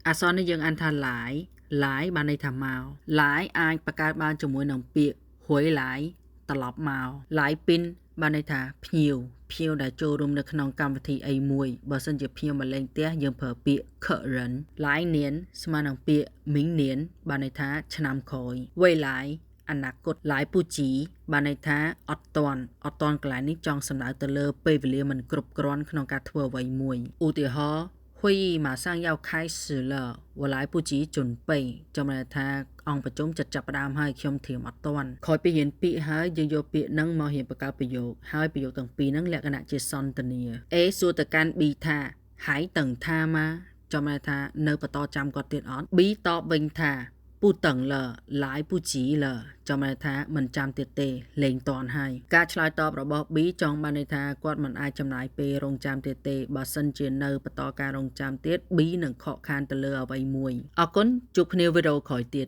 អក្សរនេះយើងអានថាឡាយបានន័យថាមកឡាយអាចបង្កើតបានជាមួយនឹងពាក្យហួយឡាយត្រឡប់មកឡាយពីនបានន័យថាភ្ញៀវដែលចូលរួមនៅក្នុងកម្មវិធីអីមួយបើសិនជាភ្ញៀវមកលេងផ្ទះយើងប្រើពាក្យ current ឡាយនៀនស្មើនឹងពាក្យមីងនៀនបានន័យថាឆ្នាំក្រោយវ័យឡាយអនាគតឡាយពូជីបានន័យថាអត់តាន់កន្លែងនេះចង់សំដៅទៅលើពេលវេលាមិនគ្រប់គ្រាន់ក្នុងការធ្វើអ្វីមួយឧទាហរណ៍会议马上要开始了我来不及准备ចាំន័យថាអង្គប្រជុំចាប់ផ្ដើមហើយខ្ញុំធៀមអត់តាន់ក្រោយពីរៀនពាក្យហើយយើងយកពាក្យហ្នឹងមករៀនបង្កើតប្រយោគហើយប្រយោគទាំងពីរហ្នឹងលក្ខណៈជាសន្ទនា A សួរទៅកាន់ B ថាហើយតឹងថាមកចាំន័យថានៅបន្តចាំគាត់ទៀតអត់ B តបវិញថាពូតឹងលឡាយពូជីលចាំន័យថាមិនចាំទៀតទេលេងតាន់ហើយការឆ្លើយតបរបស់ B ចង់បានន័យថាគាត់មិនអាចចំណាយពេលរងចាំទៀតទេបើសិនជានៅបន្តការរងចាំទៀត B នឹងខកខានទៅលើអ្វីមួយអរគុណជួបគ្នាវីដេអូក្រោយទៀត